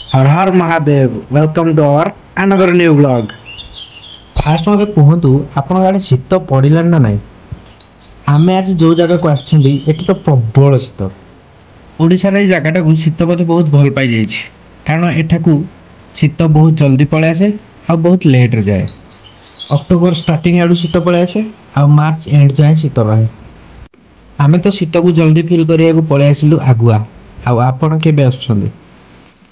हर हर Mahadev welcome to our another new blog. First मते कहतु आपण आड़े शीत पड़िला ना नाई। आमे आज जो जगह को आछंदी एठी तो प्रबल शीत। ओडिसा रे जगह को शीत मते बहुत भल पाई जाईछि कारण एठाकू शीत बहुत जल्दी पळे आसे आ बहुत लेट रे जाए। अक्टोबर स्टार्टिंग आडू शीत पळे आसे आ मार्च एंड जाए शीत रहे। आमे तो शीत को जल्दी फील करिया को पळे आसिलु आगुआ। आ आपण केबे आछंदी?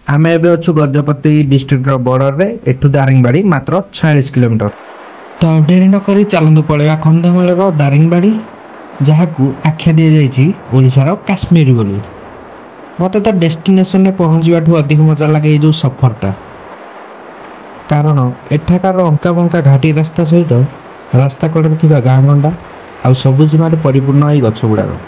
आमे एबे अछु गजपति डिस्ट्रिक्ट रो बॉर्डर रे एठु दारिंगबाड़ी मात्र 46 किलोमीटर। तो डेरी न करी चलंतु पळेगा कंधमाल रो दारिंगबाड़ी जहाकू आख्या दिया जाईछि ओडिसा रो काश्मीर बोली। मते तो डेस्टिनेशन रे पहुंचीबाठू अधिक मजा लागे जो सफरटा कारण एठाकार अंका बंका घाटी रास्ता सहित रास्ता कड़े थिबा गाँ गंडा आ सबुज परिपूर्ण एई गछ गुड़ाक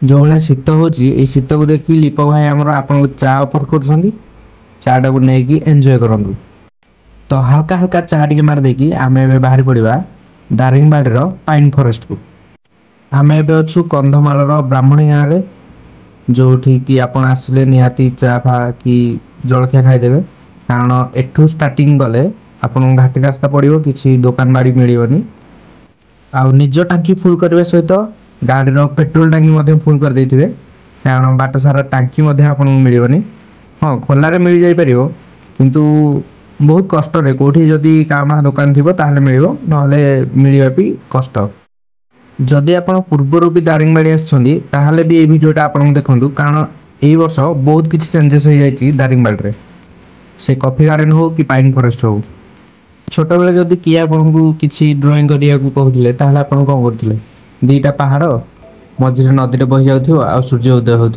जो भाई शीत होची शीत को देखिए लिप भाई आमर आपन चा ऑफर कर चाटा को लेकिन एंजॉय करूँ। तो हल्का हल्का चा टे मार देकी आम बाहरी पड़ा दारिंगबाड़ी पाइन फॉरेस्ट को। आम एबे अच्छु कंधमाल ब्राह्मणी गाँव में जो कि आपन आसिले निहाती चा फा कि जलखिया खाईदेवे कारण एठू स्टार्टिंग गले आपन घाटी रास्ता पड़ो किसी दुकान बाड़ी मिलनी आ निज टांकी फुल करने सहित गाड़ी पेट्रोल टांकी फुल कर देथिबे कारण बाट सारा टांकी मिलनी। हाँ खोलारे मिल जाई परियो किंतु बहुत कष्ट रे कोठी जदी कामा दुकान थिबो ताहले मिलिबो नहले मिलिबा भी कष्ट। जदि आपण पूर्वरु भी दारिंगबाड़ी आछंदी ताहले भी ए वीडियोटा आपण देखंतु कारण एई वर्ष बहुत किछि चेंजेस हो जाईछि दारिंगबाड़ी रे से कॉफी गार्डन हो कि पाइन फॉरेस्ट हो। छोट बेले जदि किए आपको किसी ड्राइंग करिया को कहउथिले ताहले आपण कोन करथिले दीटा पहाड़ मझे नदी बही जाऊ आ सूर्य उदय हो।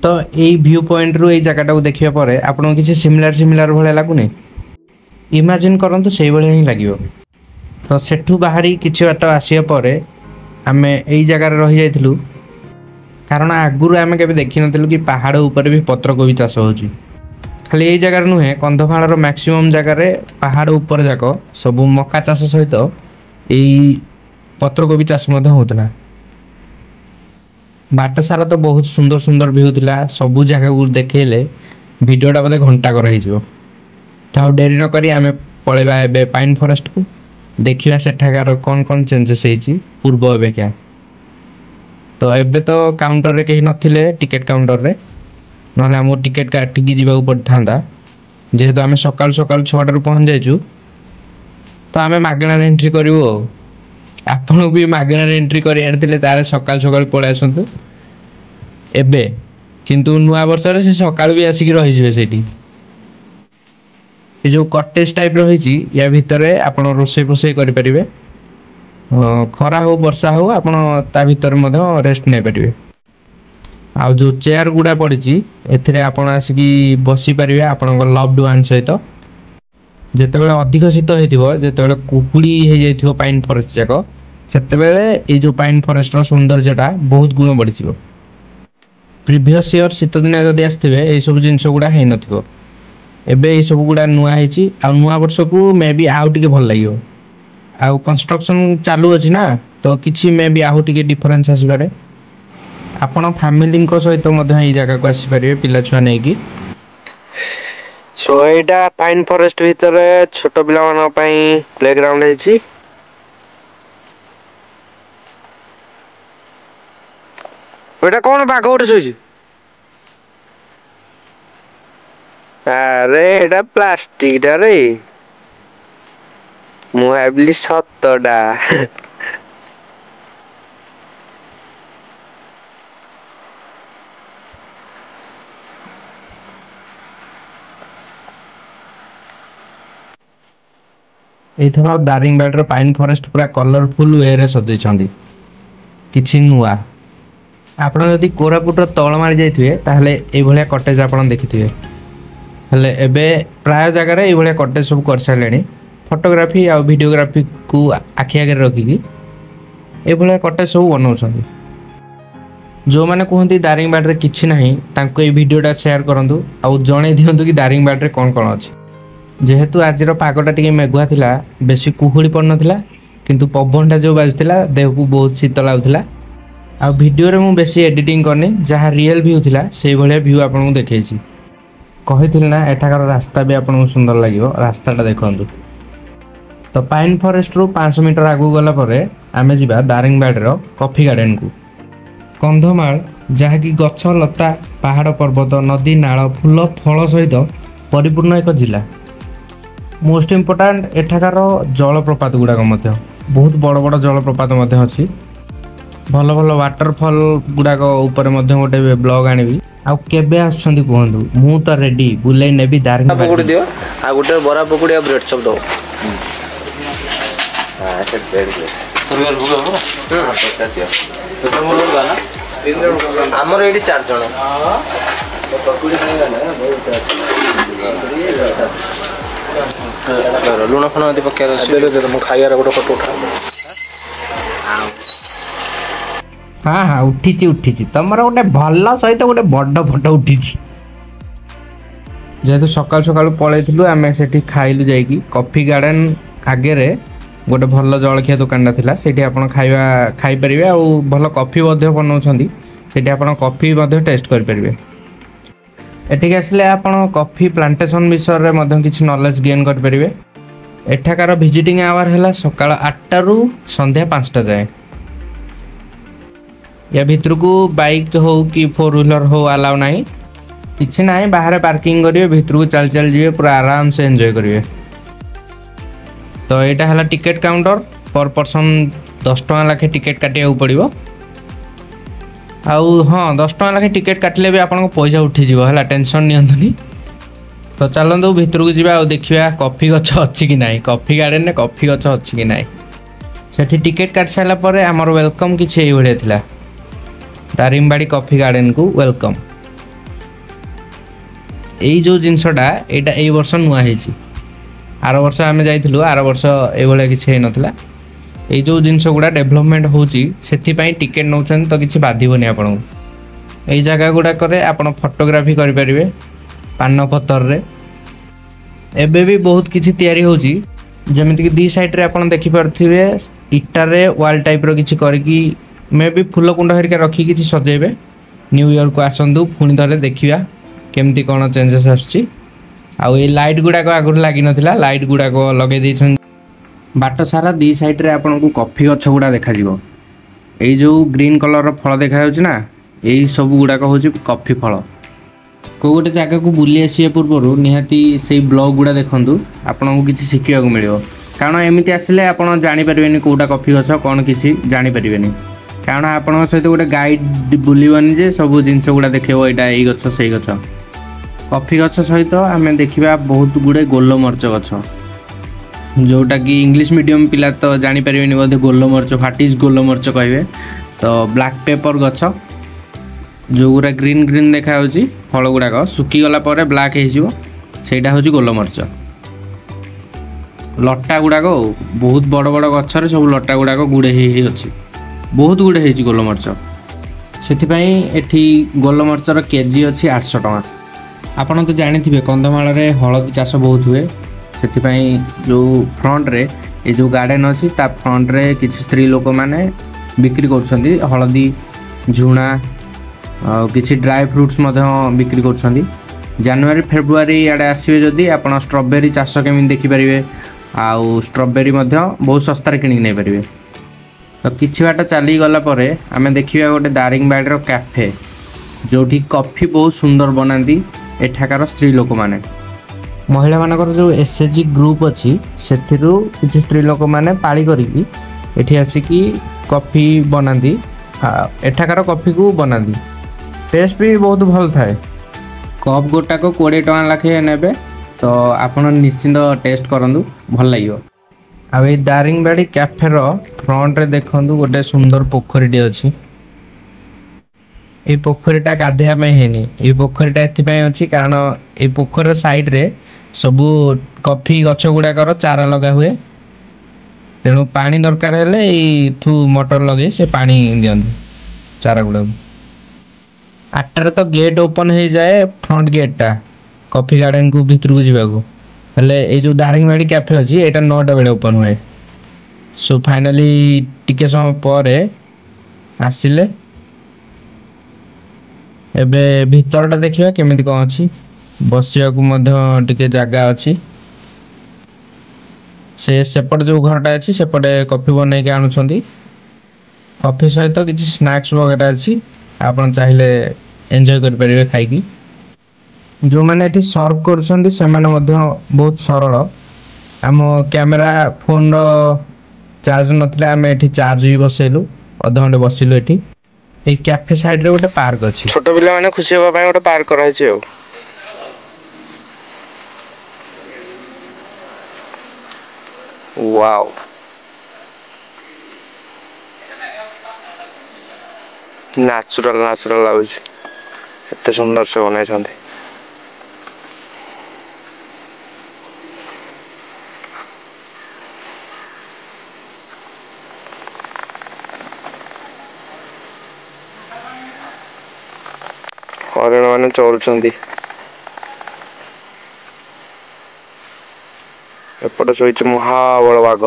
तो यही व्यू पॉइंट रु जगह को देखिया परे आपन किसी सिमिलार भाया लगुनि इमेजिन करंतु से ही लगे। तो सेठू बाहरी किछि बाट आसिया परे आमे एई जगह रही जाइथिलु कारण आगुरु आमे केबे देखि नथिलु कि पहाड़ ऊपर भी पत्रकोबी चाष होउची। खाली एई जगह नुहे कंधमाल मैक्सिमम जगह रे पहाड़ ऊपर जाक सब मक्का चाष सहित एई पत्रकोबी चाष होता। बाट सारा तो बहुत सुंदर सुंदर व्यू थिला सबू जगह को देखेले वीडियोटा बोले घंटा कर तो डेरी न करी आमे पळेबा एबे पाइन फॉरेस्ट को देखिया सेठाकार कौन कौन चेंजेस होईची पूर्व एबे क्या। तो एबे तो काउंटर रे कहीं नथिले टिकट काउंटर रे नहले हमो टिकट काटिकी जीवा पड़ता जेहेतु आमे सकाल सकाल 6टा पहुंच जाइछु तो आमे मागणा एंट्री करिवो। आपण भी मागणार एंट्री करी आनिथिले तारे सकाल सकाल पळे आसंतु एबे किंतु नुआ वर्ष रे से सकाल भी आसिक रही जिवे सेठी ए जो कटेज टाइप रही या भितरे आपण रोसे पोसे करि परिबे खरा हो वर्षा हो आपण ता भितर मधे रेस्ट नै परिबे। आ जो चेयर गुडा पड़िची एथिरे आपण आसिकी बसी परिबे आपनक लव्ड वन सहित जेतेबेले अधिक शीत होइथिबो जेतेबेले कुकुड़ी हे जाइथिबो पाइन फॉरेस्ट जाक सेतेबेले ए जो पाइन फॉरेस्ट रो सौंदर्यटा बहुत गुण बढ़ी जिवो। प्रीवियस ईयर शीत दिन जदि आस्थिबे ए सब जिंस गुडा हे नथिबो एबे ए सब गुडा नुआ हेची आ नुआ वर्ष को मे बी आउ टिके भल लागियो आ कंस्ट्रक्शन चालू अछि ना तो किछि मे बी आउ टिके डिफरेंस आसीबारे आपण फैमिली को सहित मधे ए जगह को आसी परिबे पिला छुआ नै की। सो एटा पाइन फॉरेस्ट भीतर छोट पिला मान प्लेग्राउंड है। एटा कौन बाघ उठे सोई अरे एटा प्लास्टिक टा रे मु भाबली सतडा एथर दारिंगबाड़ी पाइन फॉरेस्ट पूरा कलरफुल वे रे सजैछंदी किछि नुआ। आपण यदि कोरापुट तलमारी जाइथिबे ताहले ए भलिया कटेज आपण देखिथिबे हले एबे प्राय जगह रे ए भलिया कटेज सब कर सालेनी फोटोग्राफी आ वीडियोग्राफी को आखि आगे रखिकी ए भलिया कटेज सब बनाउछंदी। जो माने कहंती दारिंगबाड़ी रे किछि नाही तांको ए वीडियोटा शेयर करंतु आ जणे दियंतु कि दारिंगबाड़ी रे कोन कोन अछि। जेहेतु आज पागटा टिके मेघुआ थिला बेसी कुहुड़ी पड़ नथिला किंतु पवनटा जो बाजुथिला देह को बहुत शीत लागुथिला आ वीडियो रे मु बेसी एडिटिंग करनी जहाँ रियल व्यू थिला सेही भलिया व्यू आपन देखैछि कहिथिल ना एठाकार रास्ता भी आपन सुंदर लागियो रास्ताटा देखंतु। तो पाइन फॉरेस्ट रु 500 मीटर आगु गला परे आमे जिबा दारिंगबाड़ी रो कॉफी गार्डन को। कंधमाल जहाँ कि गछ लता पहाड़ पर्वत नदी नाल फूल फल सहित परिपूर्ण एक जिला। मोस्ट इम्पोर्टाट एठाकार जलप्रपात गुड़ाक बहुत बड़ बड़ जलप्रपात अच्छी भल भल वाटरफॉल गुड़ाक उपर गोटे ब्लॉग आनिबी आउ केबे आछंती कहंतु मु तो रेडी बुलै नेबी दारिंगबाड़ी पकोड़ी दियो आ गुटे बरा पकोड़ी आ ब्रेड चप दो हां अच्छा ब्रेड दे तुरगल भुगा हो हां पक्का दियो तो मोर गाना हमर एडी 4 जण तो पकोड़ी नहीं गाना बहुत अच्छा लुण फण आदि पक्का दे दे मु खाइयार गोटे फोटो उठा हाँ हाँ उठी तुमर गोटे भल सहित गोटे बड़ फोटो उठी जेहेतु सकाल सकाल पलैलु आम से खाइलु जाइकी कॉफी गार्डन आगे रे गोटे भल जलखिया दुकान था से आप खाईपारे आ भल कॉफी बनाऊँच से आप कॉफी टेस्ट करेंगे। एठिक आसिले आप कॉफी प्लांटेशन विषय में किसी नॉलेज गेन करेंगे। एठाकार विजिटिंग आवर है सकाल 8टा रु संध्या 5टा जाए। या भितर को बाइक हो कि 4 व्हीलर हो अलाउ नहीं किसी ना बाहर पार्किंग करेंगे भितर को चल चल जी पूरा आराम से एंजॉय करेंगे। तो यहाँ है टिकेट काउंटर पर पर्सन 10 टଙ୍କା लाखे टिकेट काटिया पड़ो आउ हाँ 10 टଙ୍କା लाखे टिकेट काटिले भी आपको पैसा उठीज है टेंशन नियंतुनी। तो चलतु भितर को जावा देखा कॉफी गछ अच्छी कि ना कॉफी गार्डन में कॉफी गछ अच्छी कि ना से टिकेट काट सारापर आमर वेलकम किसी भाया दारिंगबाड़ी कॉफी गार्डन को वेलकम। यही जो जिनसटा यहाँ यही वर्ष नुआ आर वर्ष आम जाइलु आर वर्ष ये किसी नाला ये जो जिनस गुड़ा डेभलपमेंट होची टिकेट नौ तो किसी बाधबनी आपन यही जगह गुड़ाक आप फोटोग्राफी करेंगे पान पतर रे एबे भी बहुत किसी तैयारी होची जमीती कि दी साइड रे आपन देखि पारथिबे इटा रे वॉल टाइप रो किछि करकी मे भी फूल कुंड हरिका रखी किछि सजेबे। न्यू ईयर को आसंतु पुणी थरे देखिया केमती कौन चेंजेस आछि। आउ ये लाइट गुड़ाक आगुर लगी नथिला लाइट गुड़ाक लगे देछन बाट सारा दी साइड रे आपन को कॉफी गछ गुड़ा देखा जिवो। एई जो ग्रीन कलर रो फल देखा होछि ना एई सब गुड़ाक होछि कॉफी फल। को गोटे जगह को बुली आसिया पूर्व निहाती से ब्लॉग गुड़ा देखंतु आपन को किछि शिखिया को मिलियो कारण एमिति आसिले आपन जानि परिबेनी कोटा कॉफी गछ कोन किछि जानि परिबेनी कारण आपन सहित गोटे गाइड बुलवानी जे सब जिनस गुड़ा देखो यहाँ यही गछ से गछ कॉफी गछ सहित आम देखा बहुत गुड़े गोलमरीच गछ जोटा कि इंग्लिश मीडियम पिला तो जापर बोधे गोलमरीच व्हाट इज गोलमरीच कहे तो ब्लैक पेपर गछ जो गुरा ग्रीन ग्रीन देखा फल गुड़ाक सुखीगला ब्लैक होटा हूँ गोलमरीच लटा गुड़ाक बहुत बड़ बड़ गचर सब लटा गुड़ाक गुड़े ही अच्छी बहुत गुड़े होती गोलमरीच से गोलमरीचर केजी अच्छी 800 टଙ୍କା। आपड़ तो जानी कंधमाल हलदी चाष बहुत हुए से जो फ्रंट रे ये जो गार्डन अच्छी फ्रंट रे किसी स्त्री लोक मैंने बिक्री कर हलदी झुणा किसी ड्राई फ्रुट्स बिक्री कर जनवरी फेब्रुआरी आड़े आसवे जदि आप स्ट्रॉबेरी चाष केमी देखिपारे आउ स्ट्रॉबेरी बहुत सस्तार किणी नहीं पारे। तो किछि बाट चली गला परे आमे देखिबा गोटे दारिंगबाड़ी कैफे जोठी कॉफी बहुत सुंदर बनाती एठाकार स्त्री लोक माने महिला मानकर जो एसएचजी ग्रुप अच्छी से किसी स्त्री लोक माने पाली करिकी एठी आसिकी कॉफी बनाती एठाकार कॉफी को बनाती टेस्ट भी बहुत भल थाए कप गोटा को 20 टଙ୍କା लाखे नेबे तो आपण निश्चिंत टेस्ट करंतु भल लागियो। आ दारिंगबाड़ी कैफेर फ्रंट रे देखंतु गोटे सुंदर पोखरीटे अच्छी ये पोखरीटा गाधेया हैनी ये पोखरीटा एथिपाई अच्छी कारण ये पोखर साइड रे सबू कॉफी गछ गुड़ाकर चारा लगा हुए तेणु पानी दरकार हेले एठू मोटर लगे से पानी दियंती चारा गुड़ा 8टार तो गेट ओपन हो जाए फ्रंट गेटा कॉफी गार्डन को भीतर को जावाक हेले ये जो दारिंगबाड़ी कैफे अच्छी यहाँ 9टा बेले ओपन हुए। सो फाइनाली टिके समय पर आसिले ଏବେ ଭିତରଟା ଦେଖିବା କେମିତି କ'ଣ ଅଛି। ବସିବାକୁ ମଧ୍ୟ ଟିକେ ଜାଗା ଅଛି। ସେପଟେ ଯେଉଁ ଘରଟା ଅଛି ସେପଟେ କଫି ବନେଇକି ଆଣୁଛନ୍ତି। କଫି ସହିତ କିଛି ସ୍ନାକ୍ସ ବଗେରା ଅଛି, ଆପଣ ଚାହିଁଲେ ଏନ୍ଜୟ କରିପାରିବେ ଖାଇକି। ଯେଉଁମାନେ ଏଠି ସର୍ଭ କରୁଛନ୍ତି ସେମାନେ ମଧ୍ୟ ବହୁତ ସରଳ। ଆମ କ୍ୟାମେରା ଫୋନ୍ର ଚାର୍ଜ ନଥିଲା, ଆମେ ଏଠି ଚାର୍ଜ ବି ବସେଇଲୁ, ଅଧଘଣ୍ଟେ ବସିଲୁ ଏଠି। এই କ୍ୟାଫେ ସାଇଡରେ ଗୋଟେ ପାର୍କ ଅଛି, ଛୋଟ ପିଲାମାନେ ଖୁସି ହେବା ପାଇଁ ଗୋଟେ ପାର୍କ କରାହେଇଛି ଆଉ। ୱାଓ, ନ୍ୟାଚୁରାଲ ଲାଗୁଛି, ଏତେ ସୁନ୍ଦର ସେ ବନେଇଛନ୍ତି। ହରିଣ ମାନେ ଚରୁଛନ୍ତି। ଏପଟେ ଶୋଇଛି ମହାବଳ ବାଘ।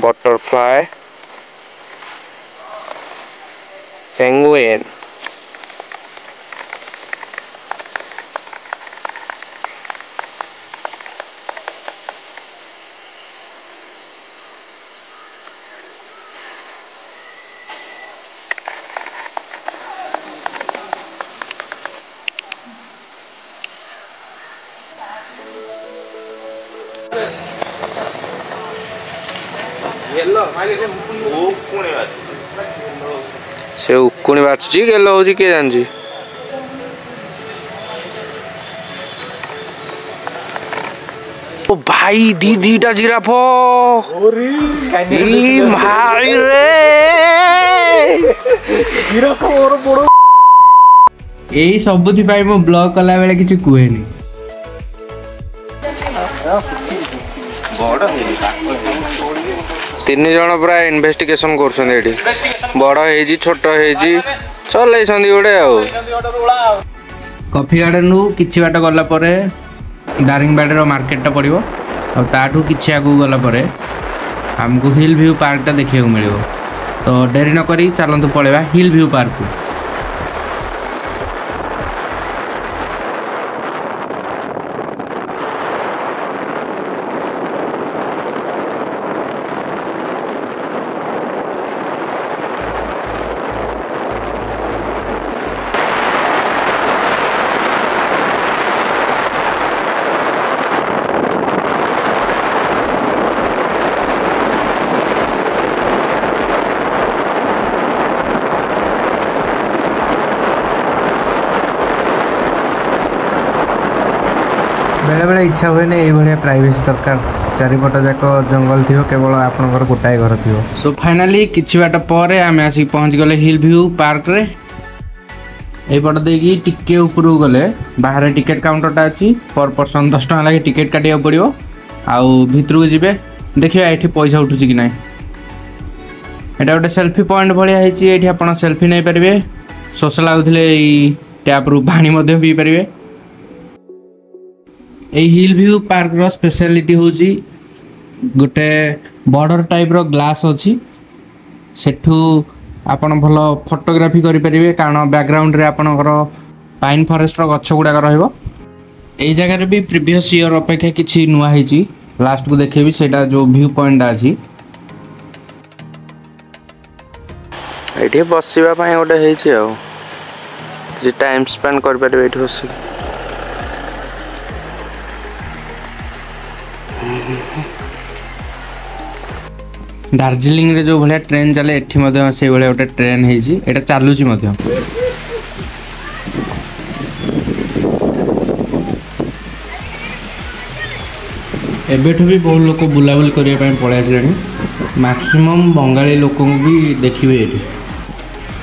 ବଟରଫ୍ଲାଏ, ପେଙ୍ଗୁଇନ, ସେ ଉକୁଣି ବାଛୁଛି, ଗେଲ ହଉଛି କିଏ ଜାଣିଛି। ଓ ଭାଇ ଦିଟା ଜିରାଫ, ଭାଇ ରେ ଏଇ ସବୁଥିପାଇଁ ମୁଁ ବ୍ଲଗ କଲା ବେଳେ କିଛି କୁହେନି। ତିନି ଜଣ ପୁରା ଇନଭେଷ୍ଟିଗେସନ କରୁଛନ୍ତି ଏଠି। ବଡ଼ ହେଇଛି, ଛୋଟ ହେଇଛି, ଚଲେଇଛନ୍ତି ଗୋଟେ ଆଉ। କଫି ଗାର୍ଡେନରୁ କିଛି ବାଟ ଗଲା ପରେ ଦାରିଙ୍ଗବାଡ଼ିର ମାର୍କେଟଟା ପଡ଼ିବ, ଆଉ ତାଠୁ କିଛି ଆଗକୁ ଗଲା ପରେ ଆମକୁ ହିଲ୍ ଭ୍ୟୁ ପାର୍କଟା ଦେଖିବାକୁ ମିଳିବ। ତ ଡେରି ନ କରି ଚାଲନ୍ତୁ ପଳେଇବା ହିଲ୍ ଭ୍ୟୁ ପାର୍କକୁ। बेले इच्छा हुए ये प्राइवेसी दरकार, चारिपट जाक जंगल थी, केवल आपणकर गोटाए घर थी। सो फाइनाली किछि बाट पर आम आसिक पहुँच गले हिल व्यू पार्क रे। एपट देकी टिके ऊपर गले बाहर टिकेट काउंटरटा अच्छी, पर पर्सन 10 टका लगे टिकेट काटिया पड़ो। आउ भितर को जीवे देखिए ये पैसा उठुची कि ना। यहाँ गोटे सेल्फी पॉइंट भाया है, आप सेल्फी नहीं पारे। शोष लगुले टैप रु पानी पी पारे। এই ହିଲ୍ ଭ୍ୟୁ ପାର୍କର ସ୍ପେଶାଲିଟି ହେଉଛି ଗୋଟେ ବର୍ଡ଼ର ଟାଇପ୍ର ଗ୍ଲାସ୍ ଅଛି, ସେଠୁ ଆପଣ ଭଲ ଫଟୋଗ୍ରାଫି କରିପାରିବେ, କାରଣ ବ୍ୟାକଗ୍ରାଉଣ୍ଡରେ ଆପଣଙ୍କର ପାଇନ୍ ଫରେଷ୍ଟର ଗଛ ଗୁଡ଼ାକ ରହିବ। এই ଜାଗାରେ ବି ପ୍ରିଭିୟସ୍ ଇୟର୍ ଅପେକ୍ଷା କିଛି ନୂଆ ହେଇଛି, ଲାଷ୍ଟକୁ ଦେଖେଇବି ସେଇଟା ଯେଉଁ ଭ୍ୟୁ ପଏଣ୍ଟଟା ଅଛି। ଏଠି ବସିବା ପାଇଁ ଗୋଟେ ହେଇଛି ଆଉ, କିଛି ଟାଇମ୍ ସ୍ପେଣ୍ଡ କରିପାରିବେ ଏଠି ବସିକି। दार्जिलिंग रे जो भाया ट्रेन चले एठी मध्य से भाया गोटे ट्रेन है, एटा चलुची मध्य। एबेठु भी बहुत लोग बुलाबुली करने पलि आस, मैक्सिमम बंगाली लोक भी देखिए ये।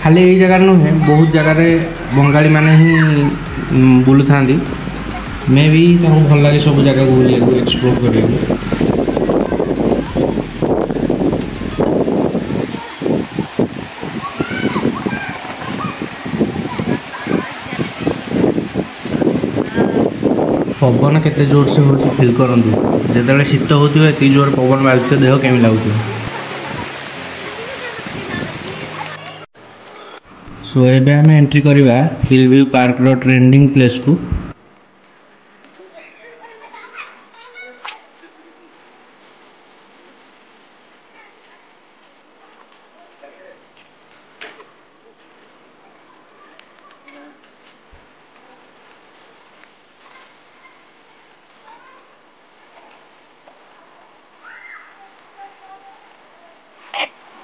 खाली यही जगह नुहे, बहुत जगार बंगाली माने ही बुलू था। मे भी भल लगे सब जगह को बुलिया एक्सप्लोर करने। पवन केते जोर से हो फिल करंतु जेतेबेले शीत होतिबे एति जोर पवन बाजुते देह केमि लागुथिबो। सो एबे आम एंट्री करवा हिल व्यू पार्क रो ट्रेंडिंग प्लेस को।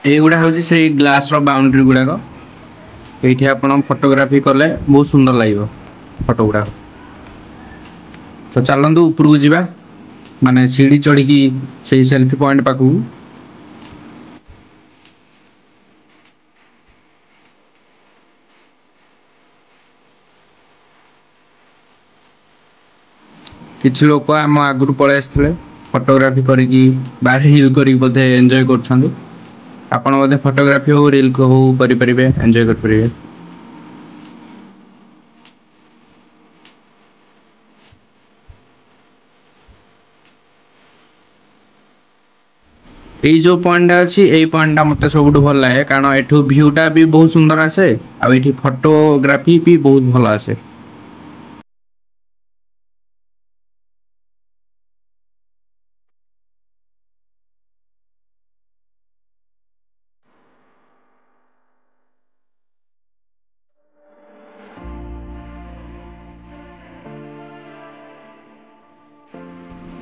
एगुड़ा हूँ से ग्लास रो बाउंड्री गुड़ाक ये आप फोटोग्राफी कले बहुत सुंदर लगे फोटो गुड़ा। तो चलतु ऊपर को जीवा माने सीढ़ी चढ़ी से सेल्फी पॉइंट पाखु। किछ लोक आम आगु पलि आसते फोटोग्राफी करी बाहर हिल कर बोधे एंजॉय कर आपण बोधे फोटोग्राफी हो रील को हो करें एंजॉय कर पारे। ये जो पॉइंट अच्छी यही पॉइंट मत सब भल लगे कारण एठू व्यूटा भी बहुत सुंदर आसे आ फोटोग्राफी भी बहुत भल आसे।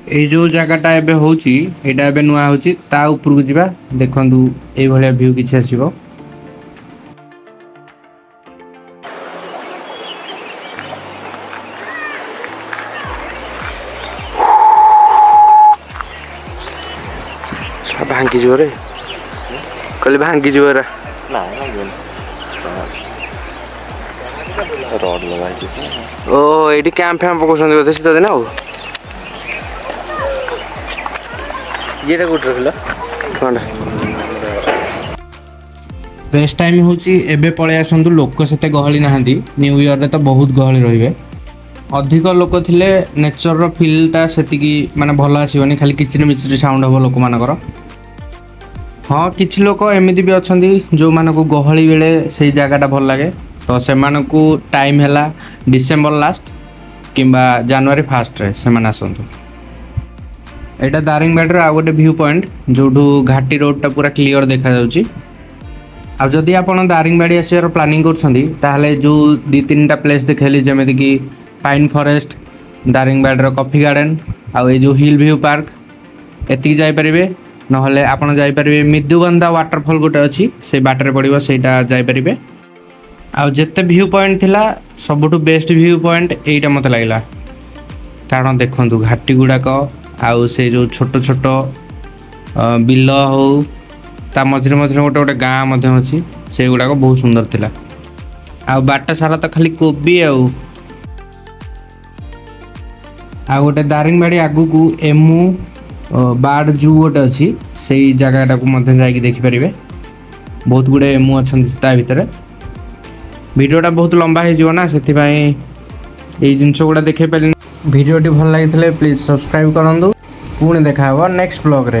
ये जो जगहटा एबे होची एटा एबे नुआ होची ता ऊपर को जीवा देखंतु ए भलिया व्यू किछि आसीबो। भांगी जो रे कल भांगी जो रे ना रड लगा ओ एडी कैंप फैम पकोसन बोधे सीता दिन आ ये कोट रखला कोंडा बेस्ट टाइम होची एबे पळे आसंतु लोक सेते गहली नाहंती। न्यू ईयर रे तो बहुत गहली रहिबे अधिक लोक थिले नेचर रो फील ता सेति की माने भलो आसीबनी खाली किचिन मिचिरी साउंड हो लोक मानकर। हाँ किछि लोक एमिति भी अछंती जो मानको गहली बेले सेही जागाटा भल लागे तो से मानको टाइम हैला डिसेंबर लास्ट किंबा जनवरी फर्स्ट रे से माने आसंतु। एटा दारिंगबाड़ी रो आ गोटे व्यू पॉइंट जोठू घाटी रोड टा पूरा क्लियर देखा जाउची। आ जदि आपण दारिंगबाड़ी आसियार प्लानिंग करछंती ताहले जो 2-3टा प्लेस देखेली जेमेति कि पाइन फॉरेस्ट दारिंगबाड़ी रो कॉफी गार्डन आ ए जो हिल व्यू पार्क एति जाई परिबे नहले आपण जाई परिबे मिदुगंधा वाटरफॉल गोटे अछि से बाटरे पड़िबो सेटा जाई परिबे। आ जेते व्यू पॉइंट थिला सबटू बेस्ट व्यू पॉइंट एटा मते लागला कारण देखंतु घाटी गुडाक आउ से जो छोट छोट बिल हो ता मझे मझे गोटे गोटे गाँ मध्य अच्छी से गुड़ाक बहुत सुंदर थिला। आ बाट सारा तो खाली कोबी आ गोटे दारिंगबाड़ी आगु को एमू बार्ड जू गोटे अच्छी से जगहटा को जाकि देखिपारे बहुत गुड़े एमू अच्छा भितर। वीडियोटा बहुत लंबा हो से जिनस गुड़ा देखे पारे। वीडियोटी भल लगी प्लीज सब्सक्राइब करूँ पुणी देखा नेक्स्ट ब्लॉग रे।